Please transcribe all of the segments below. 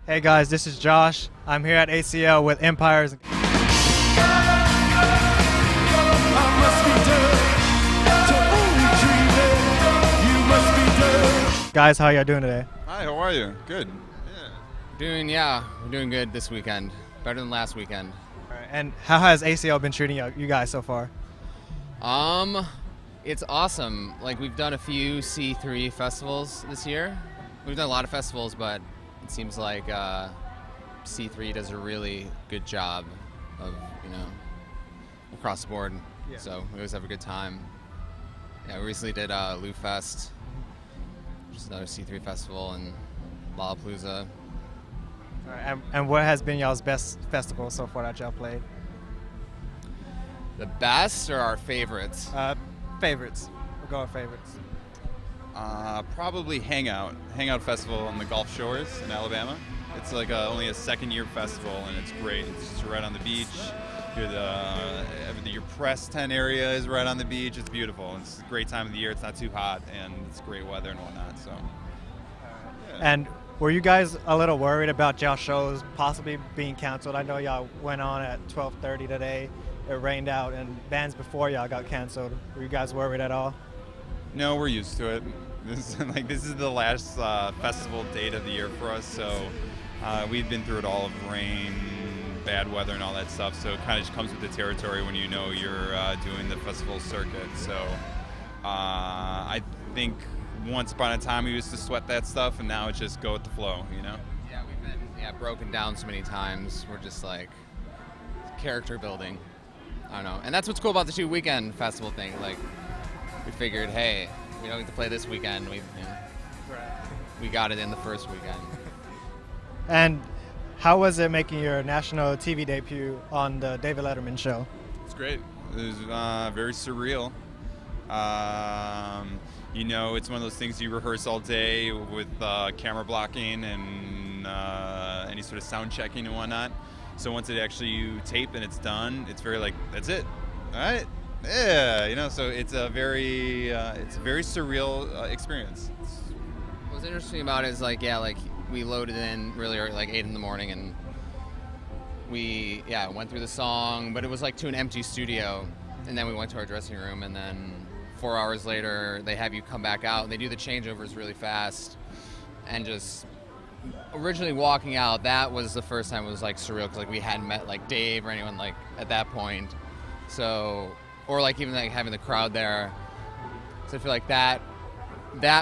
Hey guys, this is Josh. I'm here at ACL with Empires. Guys, how y'all doing today? Hi, how are you? Good. We're doing good this weekend. Better than last weekend. All right, and how has ACL been treating you guys so far? It's awesome. Like, we've done a few C3 festivals this year. We've done a lot of festivals, but it seems like C3 does a really good job of, across the board. Yeah. So we always have a good time. Yeah, we recently did Lou Fest, which is another C3 festival, and Lollapalooza. All right, and what has been y'all's best festival so far that y'all played? The best or our favorites? Favorites. We'll go with favorites. Probably Hangout Festival on the Gulf Shores in Alabama. It's like only a second-year festival, and it's great. It's just right on the beach. Your press tent area is right on the beach. It's beautiful. It's a great time of the year. It's not too hot, and it's great weather and whatnot. So. Yeah. And were you guys a little worried about y'all shows possibly being canceled? I know y'all went on at 12:30 today. It rained out, and bands before y'all got canceled. Were you guys worried at all? No, we're used to it. This is the last festival date of the year for us, so we've been through it all of rain, bad weather, and all that stuff. So it kind of just comes with the territory when you know you're doing the festival circuit. So I think once upon a time we used to sweat that stuff, and now it's just go with the flow, Yeah, we've been broken down so many times. We're just like character building. I don't know, and that's what's cool about the 2-weekend festival thing. Like, we figured, hey, we don't get to play this weekend. We got it in the first weekend. And how was it making your national TV debut on the David Letterman show? It's great. It was very surreal. It's one of those things you rehearse all day with camera blocking and any sort of sound checking and whatnot. So once you tape and it's done, it's very like, that's it, all right? Yeah, so it's a very surreal experience. What's interesting about it is we loaded in really early, like 8 in the morning, and we went through the song, but it was like to an empty studio, and then we went to our dressing room, and then 4 hours later they have you come back out, and they do the changeovers really fast, and just originally walking out, that was the first time it was like surreal, because like we hadn't met like Dave or anyone like at that point, so. Or like even like having the crowd there. So I feel like that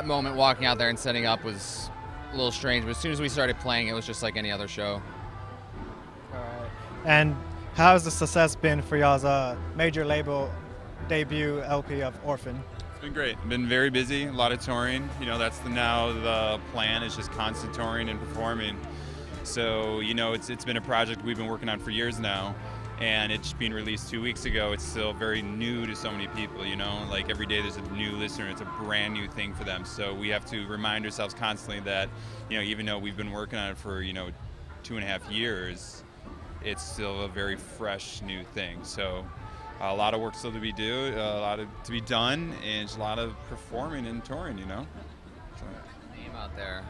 moment walking out there and setting up was a little strange, but as soon as we started playing, it was just like any other show. All right. And how's the success been for y'all's major label debut LP of Orphan? It's been great. Been very busy, a lot of touring. That's now the plan is just constant touring and performing. So, it's been a project we've been working on for years now. And it's being released 2 weeks ago. It's still very new to so many people, like every day there's a new listener. It's a brand new thing for them. So we have to remind ourselves constantly that, even though we've been working on it for, 2.5 years, it's still a very fresh new thing. So a lot of work still to be a lot to be done, and just a lot of performing and touring, So. Name out there.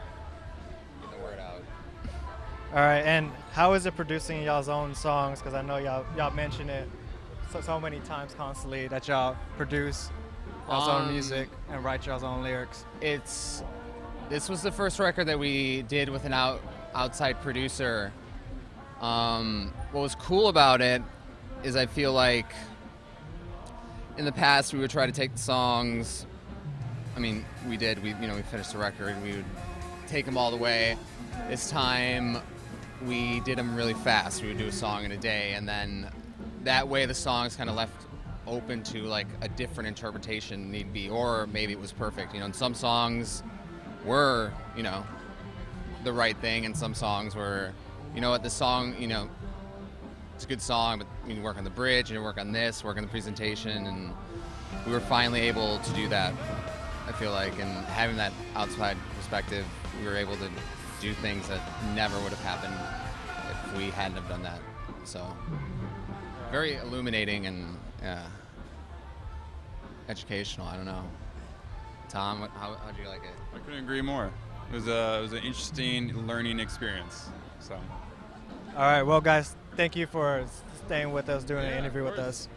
Get the word out. All right, and how is it producing y'all's own songs? Because I know y'all mention it so many times constantly that y'all produce y'all's own music and write y'all's own lyrics. This was the first record that we did with an outside producer. What was cool about it is I feel like in the past we would try to take the songs. I mean, we finished the record. We would take them all the way. This time we did them really fast. We would do a song in a day, and then that way the songs kind of left open to like a different interpretation need be, or maybe it was perfect. And some songs were, the right thing, and some songs were, this song, it's a good song, but you work on the bridge, work on this, work on the presentation, and we were finally able to do that, I feel like, and having that outside perspective, we were able to do things that never would have happened if we hadn't have done that. So very illuminating and educational. I don't know. Tom, how'd you like it? I couldn't agree more. It was an interesting learning experience. So. All right, well, guys, thank you for staying with us, doing an interview with us.